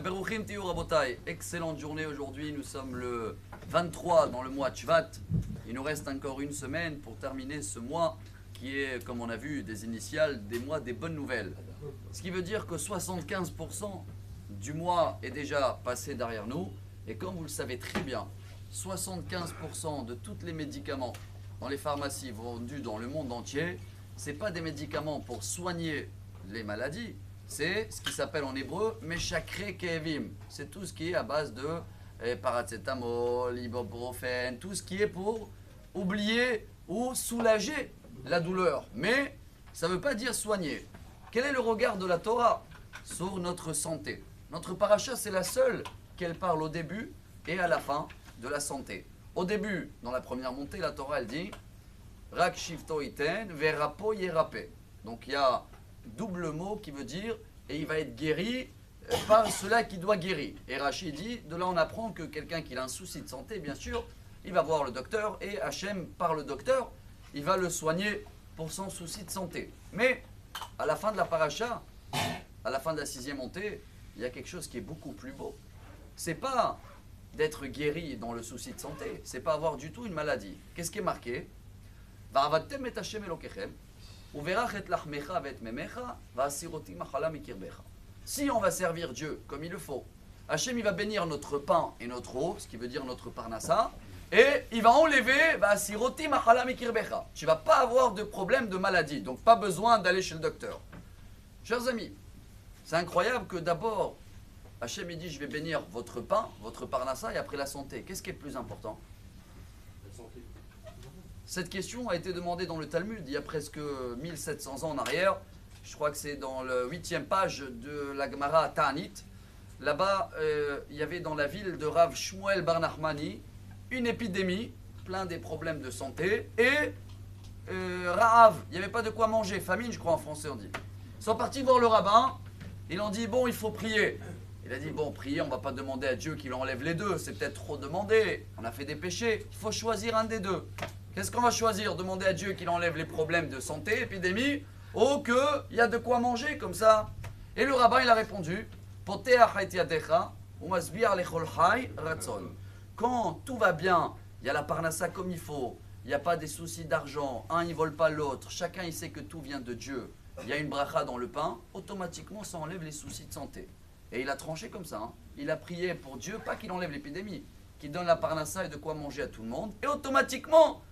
Beruchim Tiyu Rabotai, excellente journée aujourd'hui, nous sommes le 23 dans le mois de Shvat. Il nous reste encore une semaine pour terminer ce mois qui est, comme on a vu, des initiales, des mois des bonnes nouvelles. Ce qui veut dire que 75% du mois est déjà passé derrière nous. Et comme vous le savez très bien, 75% de tous les médicaments dans les pharmacies vendus dans le monde entier, ce n'est pas des médicaments pour soigner les maladies, c'est ce qui s'appelle en hébreu Meshakre Kevim. C'est tout ce qui est à base de paracétamol, ibuprofène, tout ce qui est pour oublier ou soulager la douleur. Mais ça ne veut pas dire soigner. Quel est le regard de la Torah sur notre santé? Notre paracha, c'est la seule qu'elle parle au début et à la fin de la santé. Au début, dans la première montée, la Torah, elle dit Rak shivto iten verapo yerape. Donc il y a double mot qui veut dire et il va être guéri par cela qui doit guérir. Et Rachid dit, de là on apprend que quelqu'un qui a un souci de santé, bien sûr, il va voir le docteur et Hachem, par le docteur, il va le soigner pour son souci de santé. Mais à la fin de la paracha, à la fin de la sixième montée, il y a quelque chose qui est beaucoup plus beau. C'est pas d'être guéri dans le souci de santé, c'est pas avoir du tout une maladie. Qu'est-ce qui est marqué? Va'avadtem et Hashem Elokechem, uverach et lachmecha ve'et memecha, va'asiroti machala mikirbecha. Si on va servir Dieu comme il le faut, Hachem il va bénir notre pain et notre eau, ce qui veut dire notre parnassa, et il va enlever va'asiroti machala mikirbecha. Tu vas pas avoir de problème de maladie, donc pas besoin d'aller chez le docteur. Chers amis, c'est incroyable que d'abord Hachem il dit je vais bénir votre pain, votre parnassa et après la santé. Qu'est-ce qui est le plus important? Cette question a été demandée dans le Talmud il y a presque 1700 ans en arrière. Je crois que c'est dans la 8e page de la Gemara Ta'anit. Là-bas, il y avait dans la ville de Rav Shmuel Bar Nachmani une épidémie, plein des problèmes de santé, et Ra'av, il n'y avait pas de quoi manger, famine je crois en français on dit. Ils sont partis voir le rabbin, ils ont dit bon il faut prier. Il a dit bon prier, on ne va pas demander à Dieu qu'il enlève les deux, c'est peut-être trop demandé, on a fait des péchés, il faut choisir un des deux. Qu'est-ce qu'on va choisir? Demander à Dieu qu'il enlève les problèmes de santé, épidémie, ou qu'il y a de quoi manger comme ça? Et le rabbin il a répondu quand tout va bien, il y a la parnassa comme il faut, il n'y a pas des soucis d'argent, un il ne vole pas l'autre, chacun il sait que tout vient de Dieu, il y a une bracha dans le pain, automatiquement ça enlève les soucis de santé. Et il a tranché comme ça, hein. Il a prié pour Dieu, pas qu'il enlève l'épidémie, qu'il donne la parnassa et de quoi manger à tout le monde, et automatiquement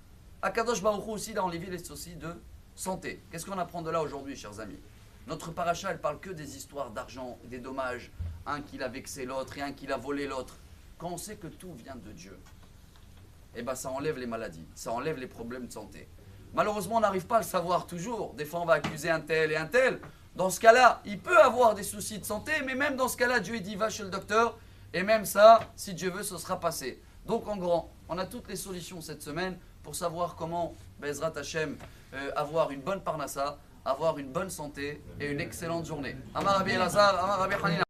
Akadosh Baruch Hu aussi il a enlevé les soucis de santé. Qu'est-ce qu'on apprend de là aujourd'hui, chers amis? Notre paracha, elle parle que des histoires d'argent, des dommages, un qui l'a vexé l'autre et un qui l'a volé l'autre. Quand on sait que tout vient de Dieu, eh ben ça enlève les maladies, ça enlève les problèmes de santé. Malheureusement, on n'arrive pas à le savoir toujours. Des fois, on va accuser un tel et un tel. Dans ce cas-là, il peut avoir des soucis de santé, mais même dans ce cas-là, Dieu dit va chez le docteur, et même ça, si Dieu veut, ce sera passé. Donc en grand, on a toutes les solutions cette semaine pour savoir comment, Bezrat Hashem, avoir une bonne parnassa, avoir une bonne santé et une excellente journée. Amar Rabbi Elazar, Amar Rabbi Hanina.